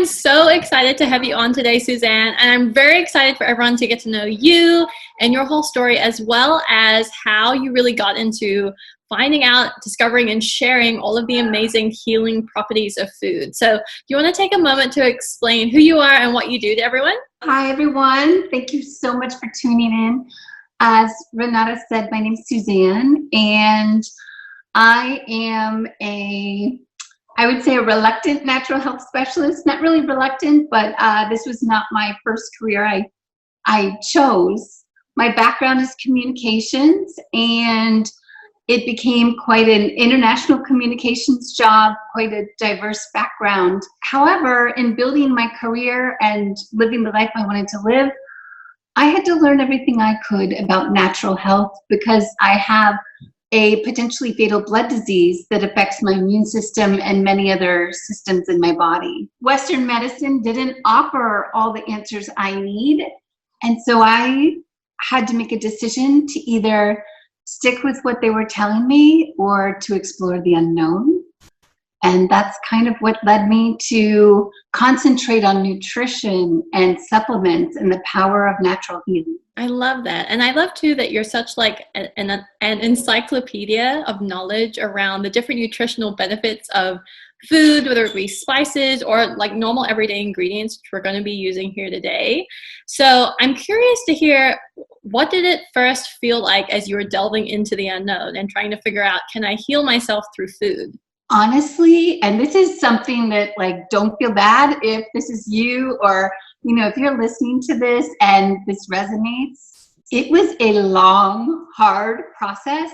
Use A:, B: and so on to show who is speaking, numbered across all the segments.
A: so excited to have you on today, Suzanne, and I'm very excited for everyone to get to know you and your whole story, as well as how you really got into finding out, discovering, and sharing all of the amazing healing properties of food. So do you want to take a moment to explain who you are and what you do to everyone?
B: Hi, everyone. Thank you so much for tuning in. As Renata said, my name is Suzanne, and I am I would say a reluctant natural health specialist. Not really reluctant, but this was not my first career I chose. My background is communications, and it became quite an international communications job, quite a diverse background. However, in building my career and living the life I wanted to live, I had to learn everything I could about natural health because I have a potentially fatal blood disease that affects my immune system and many other systems in my body. Western medicine didn't offer all the answers I need, and so I had to make a decision to either stick with what they were telling me or to explore the unknown. And that's kind of what led me to concentrate on nutrition and supplements and the power of natural healing.
A: I love that. And I love too that you're such like an encyclopedia of knowledge around the different nutritional benefits of food, whether it be spices or like normal everyday ingredients, which we're going to be using here today. So I'm curious to hear, what did it first feel like as you were delving into the unknown and trying to figure out, can I heal myself through food?
B: Honestly, and this is something that, like, don't feel bad if this is you, or, you know, if you're listening to this and this resonates, it was a long, hard process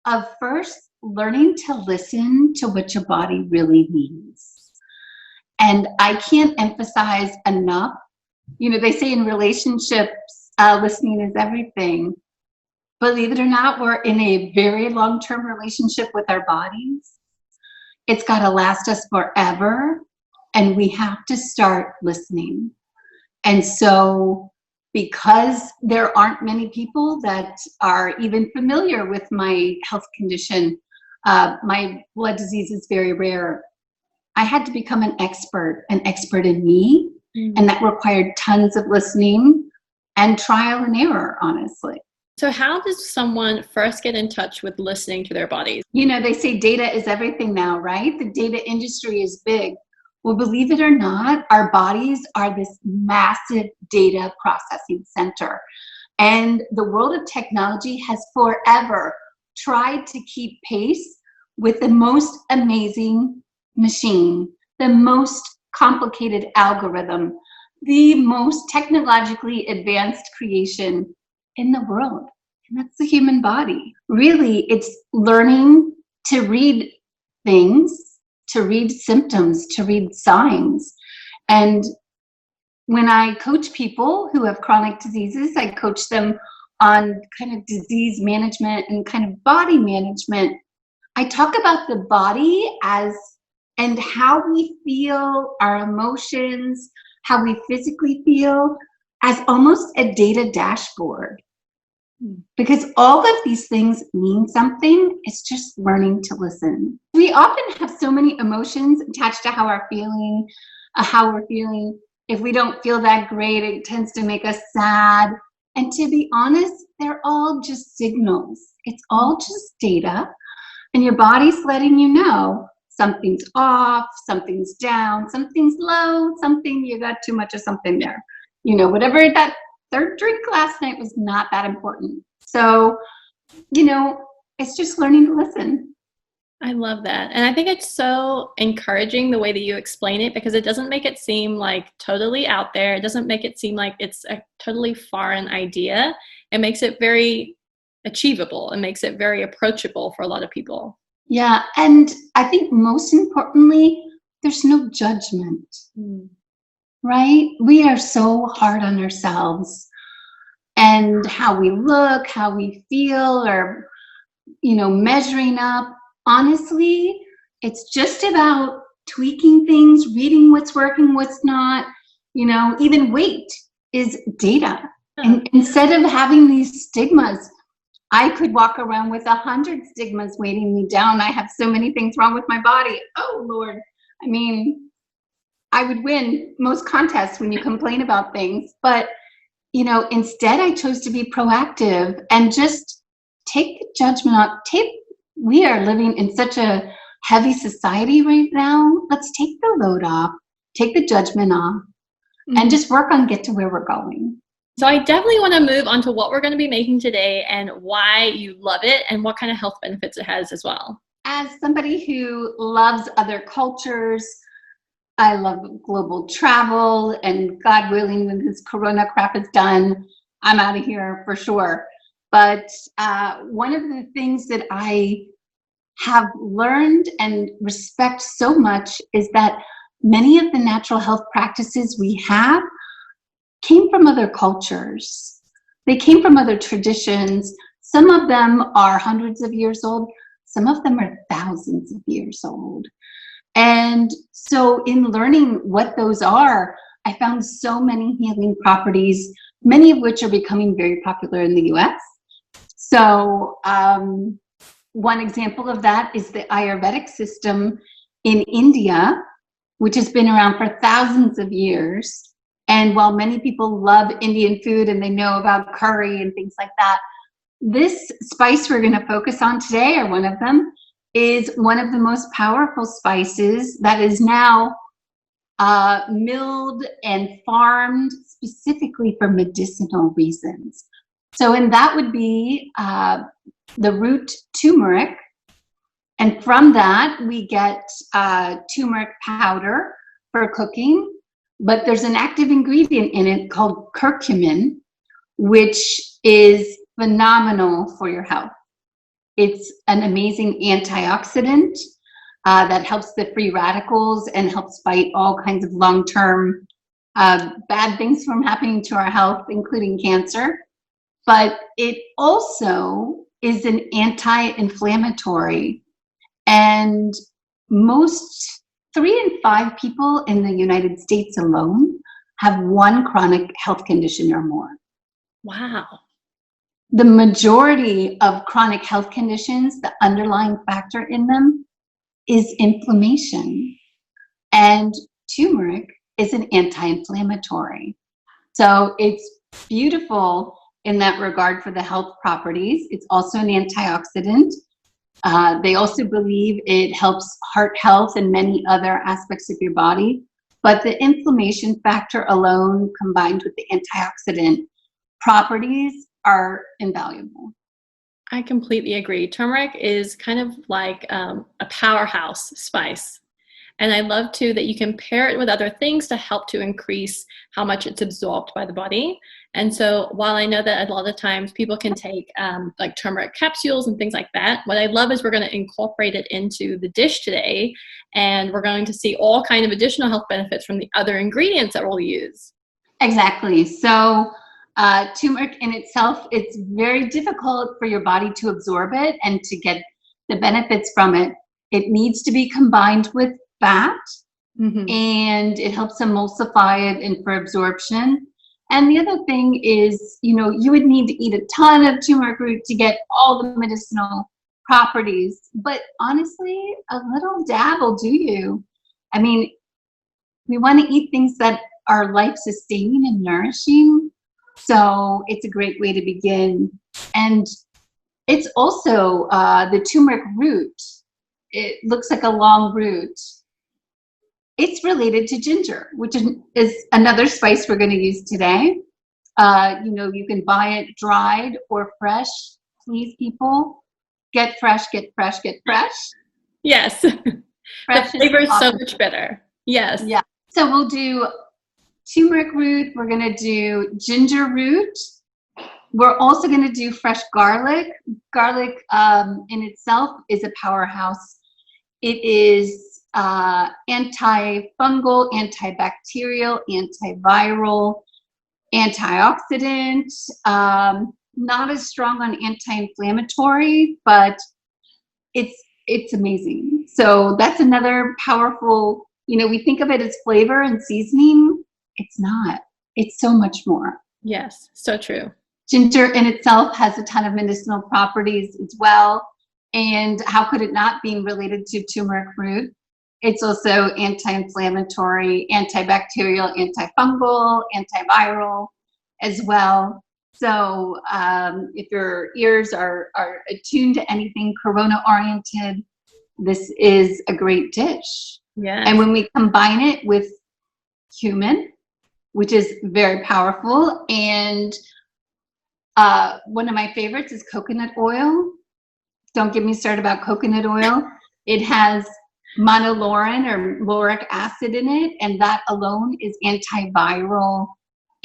B: of first learning to listen to what your body really needs. And I can't emphasize enough, you know, they say in relationships, listening is everything. Believe it or not, we're in a very long-term relationship with our bodies. It's got to last us forever, and we have to start listening. And so, because there aren't many people that are even familiar with my health condition, my blood disease is very rare. I had to become an expert in me, and that required tons of listening and trial and error, honestly.
A: So how does someone first get in touch with listening to their bodies?
B: You know, they say data is everything now, right? The data industry is big. Well, believe it or not, our bodies are this massive data processing center. And the world of technology has forever tried to keep pace with the most amazing machine, the most complicated algorithm, the most technologically advanced creation in the world, and that's the human body. Really, it's learning to read things, to read symptoms, to read signs. And when I coach people who have chronic diseases, I coach them on kind of disease management and kind of body management. I talk about the body and how we feel, our emotions, how we physically feel, as almost a data dashboard. Because all of these things mean something. It's just learning to listen. We often have so many emotions attached to how we're feeling. If we don't feel that great, it tends to make us sad. And to be honest, they're all just signals. It's all just data. And your body's letting you know something's off, something's down, something's low, something, you got too much of something there. You know, whatever that third drink last night was not that important. So, you know, it's just learning to listen.
A: I love that. And I think it's so encouraging the way that you explain it, because it doesn't make it seem like totally out there. It doesn't make it seem like it's a totally foreign idea. It makes it very achievable. It makes it very approachable for a lot of people.
B: Yeah. And I think most importantly, there's no judgment. Right? We are so hard on ourselves and how we look, how we feel, or, you know, measuring up. Honestly, it's just about tweaking things, reading what's working, what's not. You know, even weight is data. And instead of having these stigmas, I could walk around with 100 stigmas weighting me down. I have so many things wrong with my body. Oh, Lord. I mean, I would win most contests when you complain about things. But, you know, instead I chose to be proactive and just take the judgment off. We are living in such a heavy society right now. Let's take the load off, take the judgment off, and just work on get to where we're going.
A: So I definitely want to move on to what we're going to be making today and why you love it and what kind of health benefits it has as well.
B: As somebody who loves other cultures, I love global travel, and God willing, when this Corona crap is done, I'm out of here for sure. But one of the things that I have learned and respect so much is that many of the natural health practices we have came from other cultures. They came from other traditions. Some of them are hundreds of years old. Some of them are thousands of years old. And so in learning what those are, I found so many healing properties, many of which are becoming very popular in the US. So one example of that is the Ayurvedic system in India, which has been around for thousands of years. And while many people love Indian food and they know about curry and things like that, this spice we're going to focus on today, or one of them, is one of the most powerful spices that is now milled and farmed specifically for medicinal reasons. So, and that would be the root turmeric. And from that, we get turmeric powder for cooking. But there's an active ingredient in it called curcumin, which is phenomenal for your health. It's an amazing antioxidant that helps the free radicals and helps fight all kinds of long-term bad things from happening to our health, including cancer. But it also is an anti-inflammatory. And most 3 in 5 people in the United States alone have one chronic health condition or more.
A: Wow.
B: The majority of chronic health conditions, the underlying factor in them is inflammation. And turmeric is an anti-inflammatory. So it's beautiful in that regard for the health properties. It's also an antioxidant. They also believe it helps heart health and many other aspects of your body. But the inflammation factor alone, combined with the antioxidant properties, are invaluable.
A: I completely agree. Turmeric is kind of like a powerhouse spice. And I love too that you can pair it with other things to help to increase how much it's absorbed by the body. And so while I know that a lot of times people can take like turmeric capsules and things like that, what I love is we're going to incorporate it into the dish today. And we're going to see all kind of additional health benefits from the other ingredients that we'll use.
B: Exactly. So turmeric in itself, it's very difficult for your body to absorb it and to get the benefits from it. It needs to be combined with fat, and it helps emulsify it and for absorption. And the other thing is, you know, you would need to eat a ton of turmeric root to get all the medicinal properties. But honestly, a little dab will do you. I mean, we want to eat things that are life-sustaining and nourishing. So it's a great way to begin. And it's also the turmeric root. It looks like a long root. It's related to ginger, which is another spice we're going to use today. You know, you can buy it dried or fresh. Please, people, get fresh, get fresh, get fresh.
A: Yes.
B: Fresh
A: the flavor is so
B: awesome.
A: much better. Yes.
B: Yeah. So we'll do turmeric root. We're going to do ginger root. We're also going to do fresh garlic. Garlic in itself is a powerhouse. It is antifungal, antibacterial, antiviral, antioxidant, not as strong on anti-inflammatory, but it's amazing. So that's another powerful, you know, we think of it as flavor and seasoning. It's not. It's so much more.
A: Yes, so true.
B: Ginger in itself has a ton of medicinal properties as well. And how could it not be related to turmeric root? It's also anti-inflammatory, antibacterial, antifungal, antiviral as well. So if your ears are attuned to anything corona-oriented, this is a great dish.
A: Yeah.
B: And when we combine it with cumin, which is very powerful, and one of my favorites is coconut oil. Don't get me started about coconut oil. It has monolaurin or lauric acid in it, and that alone is antiviral,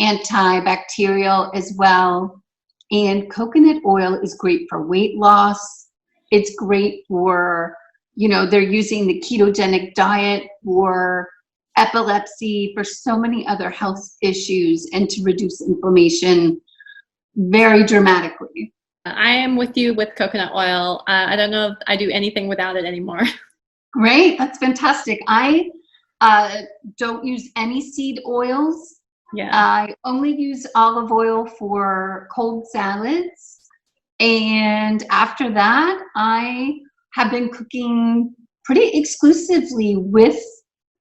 B: antibacterial as well. And coconut oil is great for weight loss. It's great for, they're using the ketogenic diet for epilepsy, for so many other health issues, and to reduce inflammation very dramatically.
A: I am with you with coconut oil. I don't know if I do anything without it anymore.
B: Great, that's fantastic. I don't use any seed oils.
A: Yeah.
B: I only use olive oil for cold salads. And after that, I have been cooking pretty exclusively with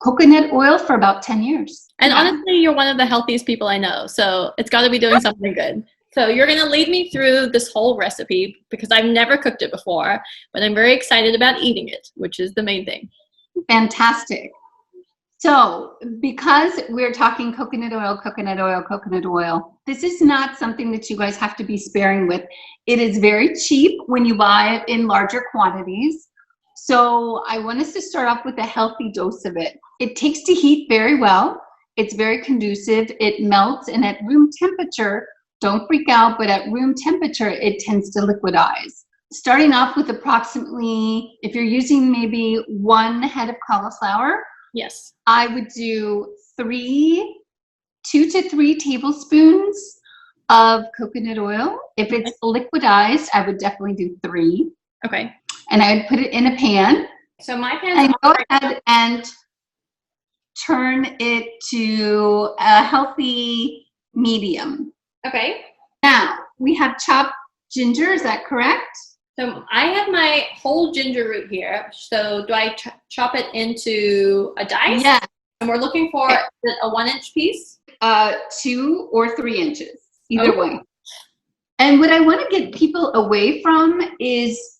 B: coconut oil for about 10 years.
A: And honestly, you're one of the healthiest people I know. So it's got to be doing something good. So you're going to lead me through this whole recipe because I've never cooked it before, but I'm very excited about eating it, which is the main thing.
B: Fantastic. So because we're talking coconut oil, coconut oil, coconut oil, this is not something that you guys have to be sparing with. It is very cheap when you buy it in larger quantities. So I want us to start off with a healthy dose of it. It takes to heat very well. It's very conducive. It melts, and at room temperature, don't freak out, but at room temperature, it tends to liquidize. Starting off with approximately, if you're using maybe 1 head of cauliflower,
A: yes,
B: I would do 2 to 3 tablespoons of coconut oil. If it's liquidized, I would definitely do 3.
A: Okay.
B: And I would put it in a pan.
A: So my pan.
B: And go ahead and turn it to a healthy medium.
A: Okay.
B: Now, we have chopped ginger, is that correct?
A: So I have my whole ginger root here. So do I chop it into a dice?
B: Yes.
A: And we're looking for a 1-inch piece?
B: 2 or 3 inches, either way. And what I want to get people away from is,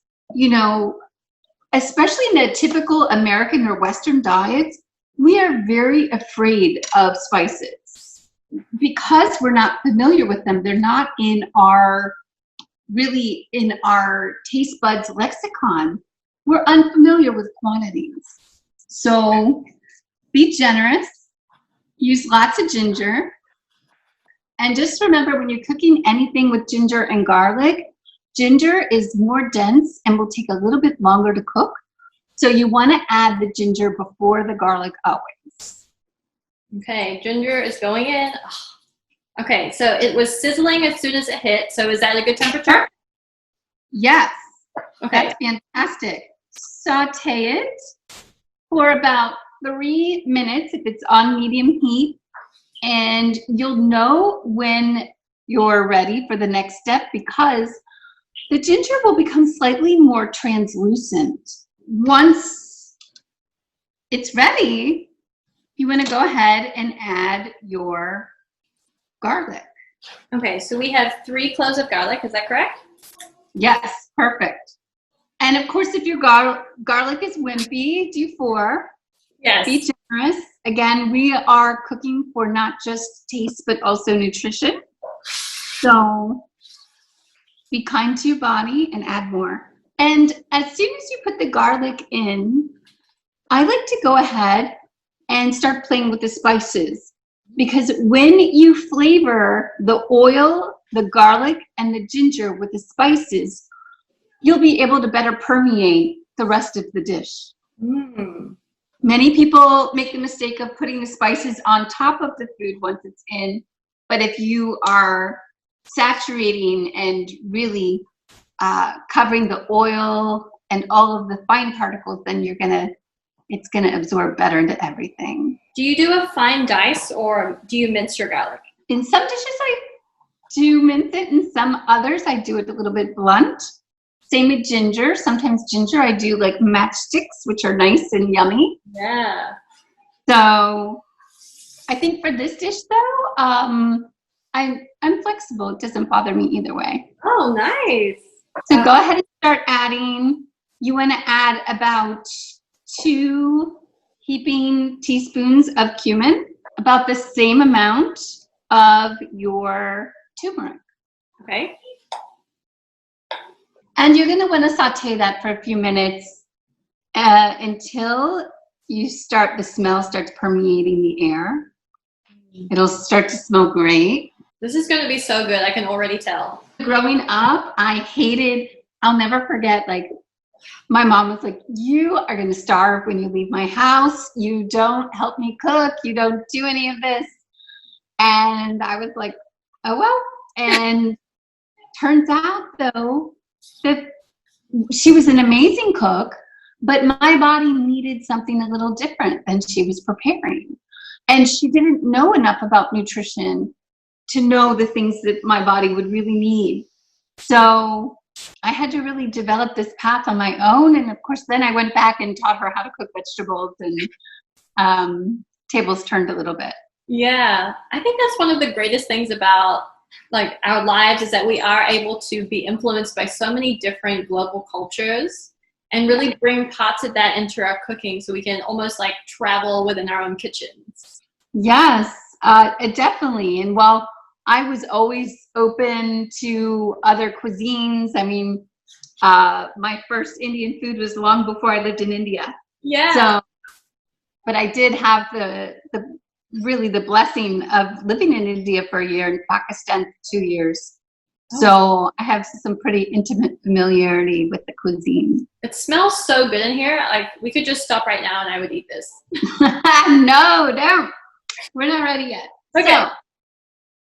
B: especially in the typical American or Western diets, we are very afraid of spices because we're not familiar with them. They're not really in our taste buds lexicon. We're unfamiliar with quantities. So be generous, use lots of ginger. And just remember, when you're cooking anything with ginger and garlic, ginger is more dense and will take a little bit longer to cook. So you want to add the ginger before the garlic always. Okay,
A: ginger is going in. Okay, so it was sizzling as soon as it hit. So is that a good temperature?
B: Yes.
A: Okay.
B: That's fantastic. Saute it for about 3 minutes if it's on medium heat. And you'll know when you're ready for the next step because the ginger will become slightly more translucent. Once it's ready, you want to go ahead and add your garlic.
A: Okay, so we have 3 cloves of garlic, is that correct?
B: Yes, perfect. And of course, if your garlic is wimpy, do 4.
A: Yes.
B: Be generous. Again, we are cooking for not just taste, but also nutrition. So be kind to your body and add more. And as soon as you put the garlic in, I like to go ahead and start playing with the spices. Because when you flavor the oil, the garlic, and the ginger with the spices, you'll be able to better permeate the rest of the dish.
A: Mm.
B: Many people make the mistake of putting the spices on top of the food once it's in, but if you are saturating and really covering the oil and all of the fine particles, then it's gonna absorb better into everything.
A: Do you do a fine dice or do you mince your garlic?
B: In some dishes I do mince it, in some others I do it a little bit blunt. Same with ginger. Sometimes ginger, I do like matchsticks, which are nice and yummy.
A: Yeah.
B: So I think for this dish though, I'm flexible. It doesn't bother me either way.
A: Oh, nice.
B: So go ahead and start adding. You want to add about 2 heaping teaspoons of cumin, about the same amount of your turmeric.
A: Okay.
B: And you're going to want to saute that for a few minutes until the smell starts permeating the air. It'll start to smell great.
A: This is going to be so good. I can already tell.
B: Growing up, I'll never forget, like, my mom was like, you are going to starve when you leave my house. You don't help me cook. You don't do any of this. And I was like, oh, well. And turns out, though, that she was an amazing cook, but my body needed something a little different than she was preparing. And she didn't know enough about nutrition to know the things that my body would really need. So I had to really develop this path on my own. And of course, then I went back and taught her how to cook vegetables, and tables turned a little bit.
A: Yeah. I think that's one of the greatest things about like our lives, is that we are able to be influenced by so many different global cultures and really bring parts of that into our cooking, so we can almost like travel within our own kitchens.
B: Yes, definitely. And while I was always open to other cuisines, I mean, my first Indian food was long before I lived in India.
A: Yeah.
B: So, but I did have really the blessing of living in India for a year and Pakistan for 2 years. Oh. So I have some pretty intimate familiarity with the cuisine.
A: It smells so good in here. Like, we could just stop right now and I would eat this.
B: No, don't. We're not ready yet.
A: Okay.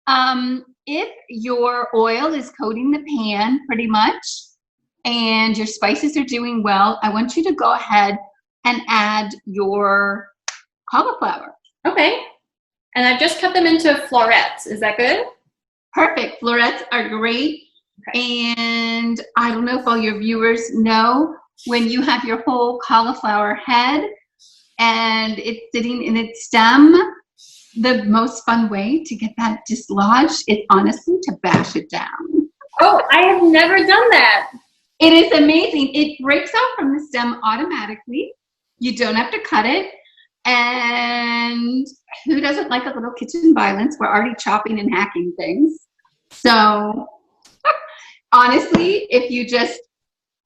B: So, if your oil is coating the pan pretty much and your spices are doing well, I want you to go ahead and add your cauliflower.
A: Okay. And I've just cut them into florets. Is that good?
B: Perfect. Florets are great. Okay. And I don't know if all your viewers know, when you have your whole cauliflower head and it's sitting in its stem, the most fun way to get that dislodged is honestly to bash it down.
A: Oh, I have never done that.
B: It is amazing. It breaks out from the stem automatically. You don't have to cut it. And who doesn't like a little kitchen violence? We're already chopping and hacking things. So honestly, if you just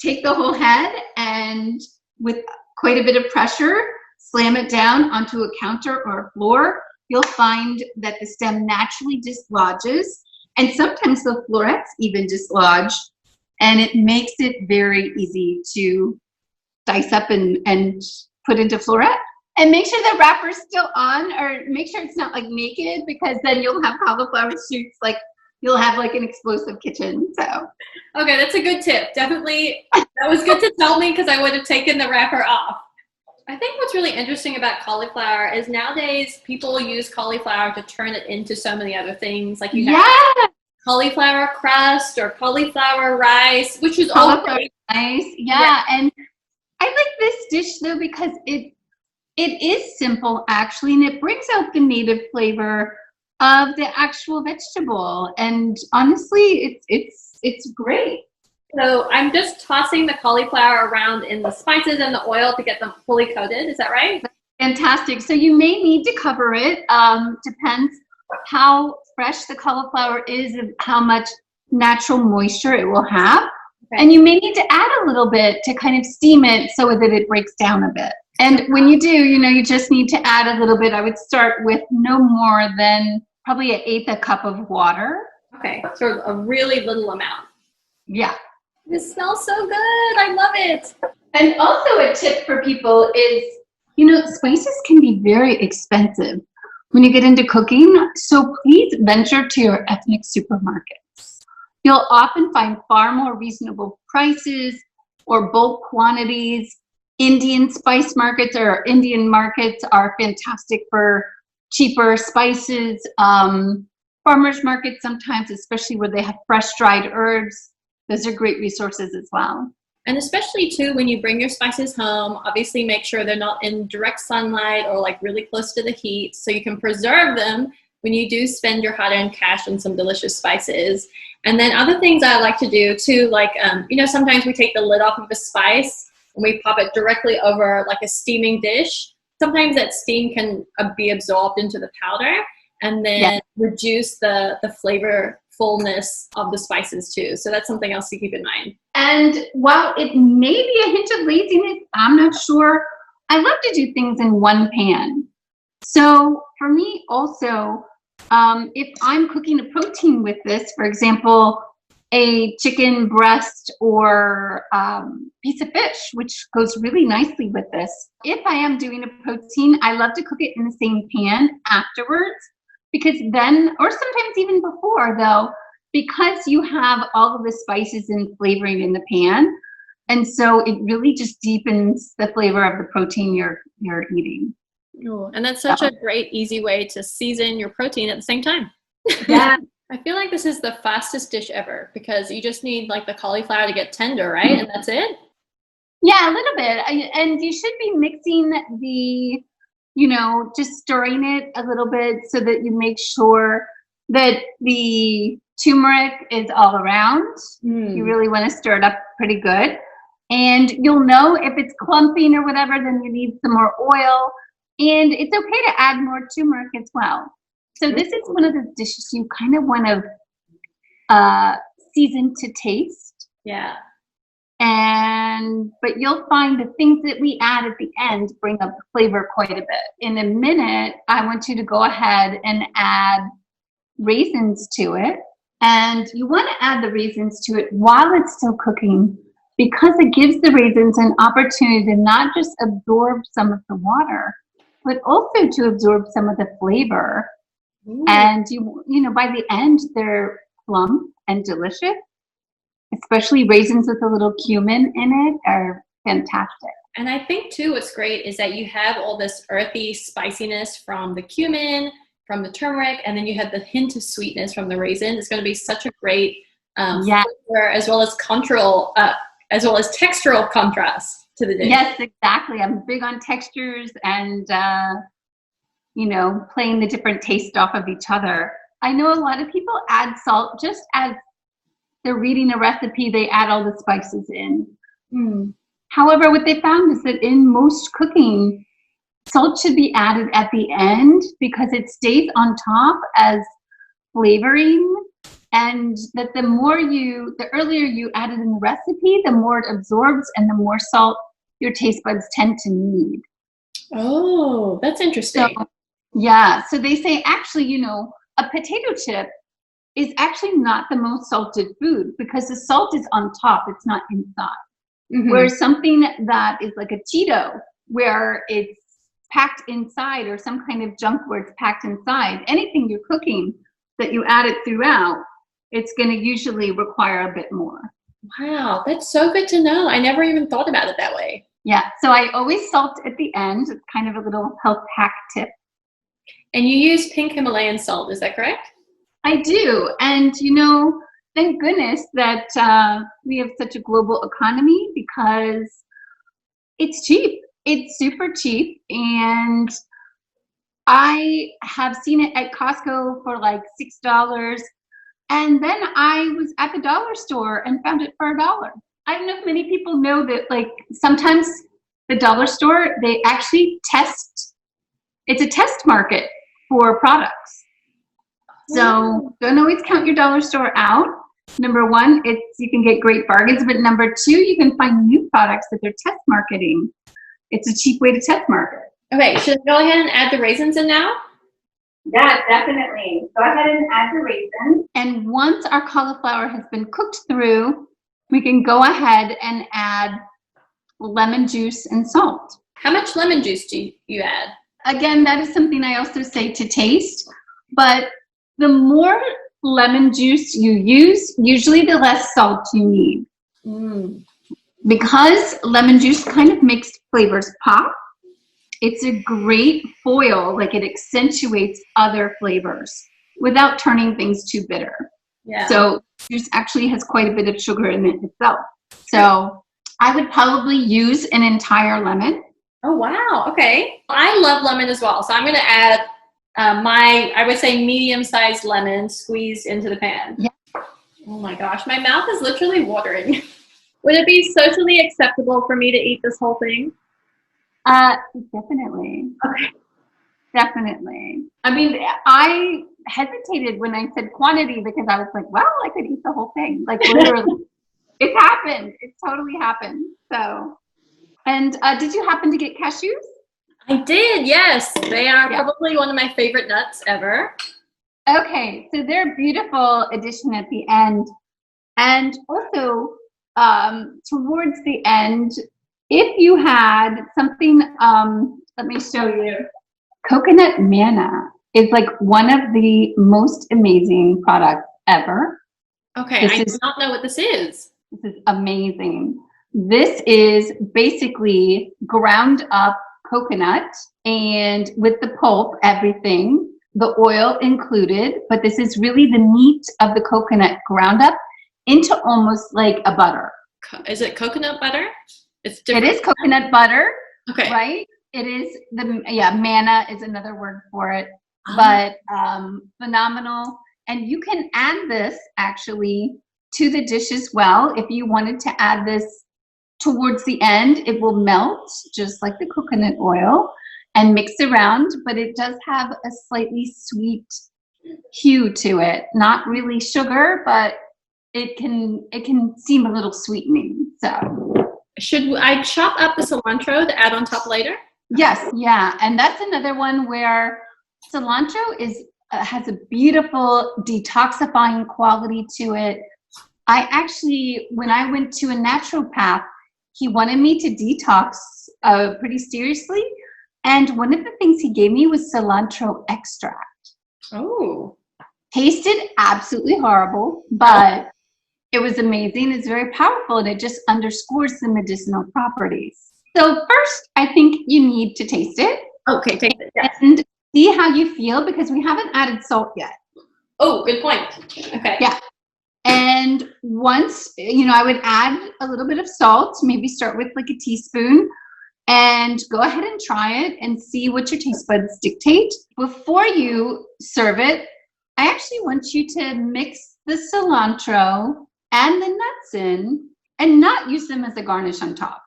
B: take the whole head and with quite a bit of pressure, slam it down onto a counter or a floor, you'll find that the stem naturally dislodges, and sometimes the florets even dislodge, and it makes it very easy to dice up and put into floret. And make sure the wrapper's still on, or make sure it's not like naked, because then you'll have cauliflower shoots, like you'll have like an explosive kitchen. So
A: okay, that's a good tip. Definitely, that was good to tell me, because I would have taken the wrapper off. I think what's really interesting about cauliflower is nowadays people use cauliflower to turn it into so many other things. Like you have cauliflower crust or cauliflower rice, which is all great.
B: Rice. Yeah, and I like this dish though because it is simple actually, and it brings out the native flavor of the actual vegetable. And honestly, it's great.
A: So I'm just tossing the cauliflower around in the spices and the oil to get them fully coated. Is that right?
B: Fantastic. So you may need to cover it. Depends how fresh the cauliflower is and how much natural moisture it will have. Okay. And you may need to add a little bit to kind of steam it so that it breaks down a bit. And when you do, you just need to add a little bit. I would start with no more than probably 1/8 cup of water. Okay,
A: so a really little amount.
B: Yeah.
A: This smells so good. I love it.
B: And also a tip for people is, spices can be very expensive when you get into cooking. So please venture to your ethnic supermarkets. You'll often find far more reasonable prices or bulk quantities. Indian spice markets or Indian markets are fantastic for cheaper spices. Farmers markets sometimes, especially where they have fresh dried herbs, Those are great resources as well.
A: And especially too, when you bring your spices home, obviously make sure they're not in direct sunlight or like really close to the heat, so you can preserve them when you do spend your hard-earned cash on some delicious spices. And then other things I like to do too, like, sometimes we take the lid off of a spice and we pop it directly over like a steaming dish. Sometimes that steam can be absorbed into the powder and then reduce the flavor fullness of the spices too. So that's something else to keep in mind.
B: And while it may be a hint of laziness, I'm not sure. I love to do things in one pan. So for me also, if I'm cooking a protein with this, for example, a chicken breast or piece of fish, which goes really nicely with this. If I am doing a protein, I love to cook it in the same pan afterwards, because then, or sometimes even before though, because you have all of the spices and flavoring in the pan, and so it really just deepens the flavor of the protein you're eating.
A: Ooh, and that's such a great, easy way to season your protein at the same time.
B: Yeah.
A: I feel like this is the fastest dish ever because you just need like the cauliflower to get tender, right? And that's it?
B: Yeah, a little bit. And you should be mixing the, just stirring it a little bit so that you make sure that the turmeric is all around. You really want to stir it up pretty good. And you'll know if it's clumping or whatever, then you need some more oil. And it's okay to add more turmeric as well. So this is one of the dishes you kind of want to season to taste.
A: Yeah.
B: But you'll find the things that we add at the end bring up the flavor quite a bit. In a minute, I want you to go ahead and add raisins to it. And you want to add the raisins to it while it's still cooking, because it gives the raisins an opportunity to not just absorb some of the water, but also to absorb some of the flavor. Ooh. And by the end, they're plump and delicious. Especially raisins with a little cumin in it are fantastic.
A: And I think too, what's great is that you have all this earthy spiciness from the cumin, from the turmeric, and then you have the hint of sweetness from the raisin. It's going to be such a great flavor, as well as textural contrast to the dish.
B: Yes, exactly. I'm big on textures and playing the different tastes off of each other. I know a lot of people add salt just as they're reading a recipe, they add all the spices in. However, what they found is that in most cooking, salt should be added at the end because it stays on top as flavoring, and that the earlier you add it in the recipe, the more it absorbs and the more salt your taste buds tend to need.
A: Oh, that's interesting.
B: So they say actually, a potato chip is actually not the most salted food because the salt is on top, it's not inside. Whereas something that is like a Cheeto, where it's packed inside, or some kind of junk where it's packed inside, anything you're cooking that you add it throughout, it's going to usually require a bit more.
A: Wow, that's so good to know. I never even thought about it that way.
B: Yeah, so I always salt at the end. It's kind of a little health hack tip.
A: And you use pink Himalayan salt, is that correct?
B: I do. And, thank goodness that we have such a global economy, because it's cheap. It's super cheap. And I have seen it at Costco for like $6. And then I was at the dollar store and found it for $1. I don't know if many people know that, like, sometimes the dollar store, they actually it's a test market for products. So don't always count your dollar store out. Number one, you can get great bargains, but number two, you can find new products that they're test marketing. It's a cheap way to test market.
A: Okay, should I go ahead and add the raisins in now?
B: Yeah, definitely. Go ahead and add the raisins. And once our cauliflower has been cooked through, we can go ahead and add lemon juice and salt.
A: How much lemon juice do you add?
B: Again, that is something I also say to taste, but the more lemon juice you use, usually the less salt you need. Because lemon juice kind of makes flavors pop, it's a great foil, like it accentuates other flavors without turning things too bitter.
A: Yeah.
B: So juice actually has quite a bit of sugar in it itself. So I would probably use an entire lemon.
A: Oh, wow. Okay. I love lemon as well. So I'm going to add I would say medium-sized lemon squeezed into the pan.
B: Yeah.
A: Oh my gosh, my mouth is literally watering. Would it be socially acceptable for me to eat this whole thing?
B: Definitely.
A: Okay.
B: Definitely. I mean, I hesitated when I said quantity because I was like, well, I could eat the whole thing. Like literally. It's happened. It's totally happened. So, and did you happen to get cashews?
A: I did, yes. They are probably one of my favorite nuts ever.
B: Okay, so they're a beautiful addition at the end. And also, towards the end, if you had something, let me show you. Coconut manna is like one of the most amazing products ever.
A: Okay, I do not know what this is.
B: This is amazing. This is basically ground up coconut and with the pulp, everything, the oil included, but this is really the meat of the coconut ground up into almost like a butter.
A: Is it coconut butter?
B: It's different. It is coconut butter.
A: Okay.
B: Right? It is manna is another word for it, but phenomenal. And you can add this actually to the dish as well. If you wanted to add this towards the end, it will melt just like the coconut oil and mix around, but it does have a slightly sweet hue to it. Not really sugar, but it can seem a little sweetening. So
A: should I chop up the cilantro to add on top later?
B: Yes, yeah. And that's another one where cilantro has a beautiful detoxifying quality to it. I actually, when I went to a naturopath, he wanted me to detox pretty seriously. And one of the things he gave me was cilantro extract.
A: Oh.
B: Tasted absolutely horrible, but it was amazing. It's very powerful, and it just underscores the medicinal properties. So first, I think you need to taste it.
A: Okay, taste it. Yes.
B: And see how you feel, because we haven't added salt yet.
A: Oh, good point. Okay.
B: Yeah. And once, I would add a little bit of salt, maybe start with like a teaspoon, and go ahead and try it and see what your taste buds dictate. Before you serve it, I actually want you to mix the cilantro and the nuts in and not use them as a garnish on top.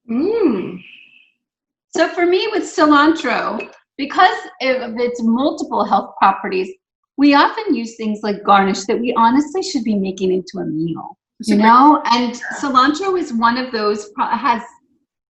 B: So for me with cilantro, because of its multiple health properties, we often use things like garnish that we honestly should be making into a meal, and cilantro is one of those, has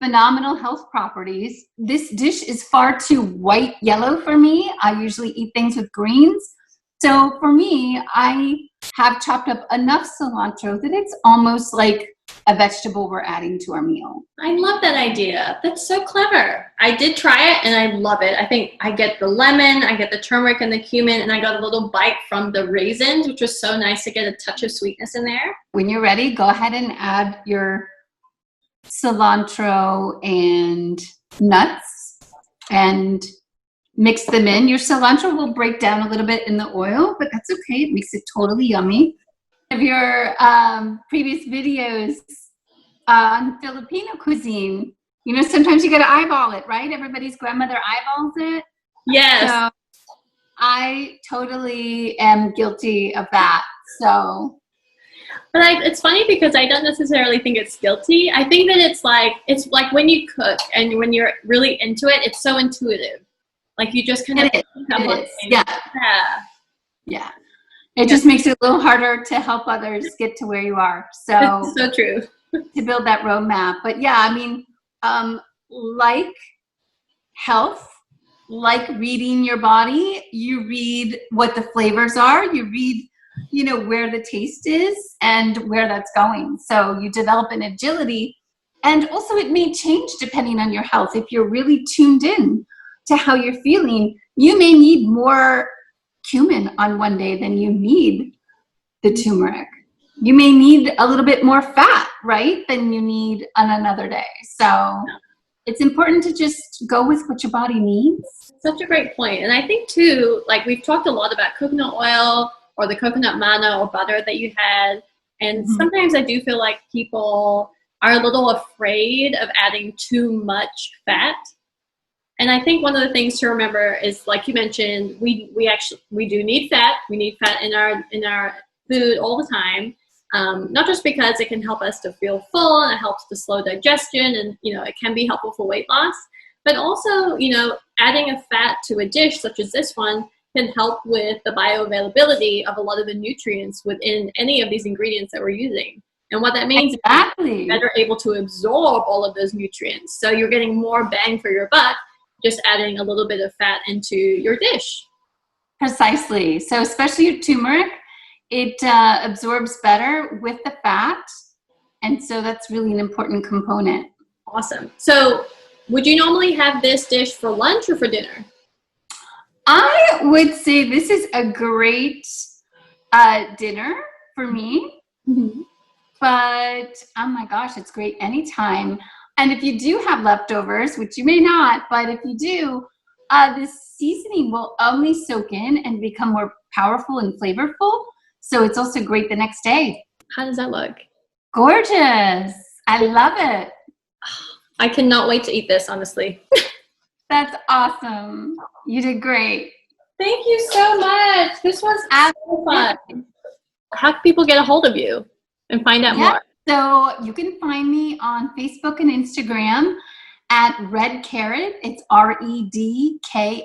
B: phenomenal health properties. This dish is far too white yellow for me. I usually eat things with greens. So for me, I have chopped up enough cilantro that it's almost like a vegetable we're adding to our meal.
A: I love that idea. That's so clever. I did try it and I love it. I think I get the lemon, I get the turmeric and the cumin, and I got a little bite from the raisins, which was so nice to get a touch of sweetness in there.
B: When you're ready, go ahead and add your cilantro and nuts and mix them in. Your cilantro will break down a little bit in the oil, but that's okay. It makes it totally yummy. Of your previous videos on Filipino cuisine, sometimes you got to eyeball it, right? Everybody's grandmother eyeballs it.
A: Yes.
B: So I totally am guilty of that. So.
A: But it's funny because I don't necessarily think it's guilty. I think that it's like when you cook and when you're really into it, it's so intuitive. Like you just kind of
B: Yeah. It just makes it a little harder to help others get to where you are. So
A: it's so true.
B: To build that roadmap. But yeah, I mean, like health, like reading your body, you read what the flavors are, you read, where the taste is and where that's going. So you develop an agility, and also it may change depending on your health. If you're really tuned in to how you're feeling, you may need more cumin on one day than you need the turmeric. You may need a little bit more fat, right, than you need on another day. So it's important to just go with what your body needs.
A: Such a great point. And I think too, like we've talked a lot about coconut oil, or the coconut manna or butter that you had. And sometimes I do feel like people are a little afraid of adding too much fat. And I think one of the things to remember is, like you mentioned, we do need fat. We need fat in our food all the time. Not just because it can help us to feel full and it helps to slow digestion, and it can be helpful for weight loss, but also adding a fat to a dish such as this one can help with the bioavailability of a lot of the nutrients within any of these ingredients that we're using. And what that means is you're better able to absorb all of those nutrients. So you're getting more bang for your buck just adding a little bit of fat into your dish.
B: Precisely. So especially your turmeric, it absorbs better with the fat. And so that's really an important component.
A: Awesome. So would you normally have this dish for lunch or for dinner?
B: I would say this is a great dinner for me. But oh my gosh, it's great anytime. And if you do have leftovers, which you may not, but if you do, this seasoning will only soak in and become more powerful and flavorful. So it's also great the next day.
A: How does that look?
B: Gorgeous. I love it.
A: I cannot wait to eat this, honestly.
B: That's awesome. You did great.
A: Thank you so much. This was so fun. How can people get a hold of you and find out more?
B: So you can find me on Facebook and Instagram at Red Carrot. It's REDKARAT.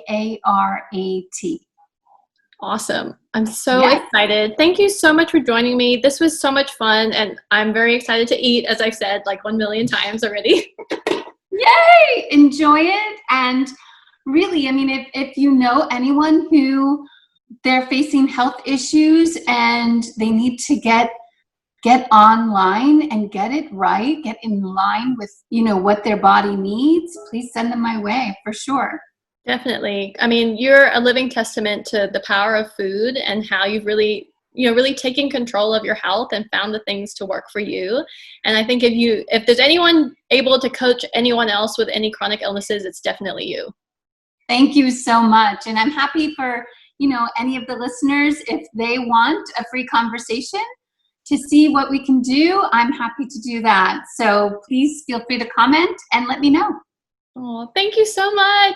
A: Awesome. I'm so excited. Thank you so much for joining me. This was so much fun, and I'm very excited to eat, as I've said like 1 million times already.
B: Yay! Enjoy it. And really, I mean, if you know anyone who they're facing health issues and they need to get online and get it right, get in line with, what their body needs, please send them my way for sure.
A: Definitely. I mean, you're a living testament to the power of food and how you've really taken control of your health and found the things to work for you. And I think if there's anyone able to coach anyone else with any chronic illnesses, it's definitely you.
B: Thank you so much. And I'm happy for, any of the listeners, if they want a free conversation to see what we can do, I'm happy to do that. So please feel free to comment and let me know.
A: Oh, thank you so much.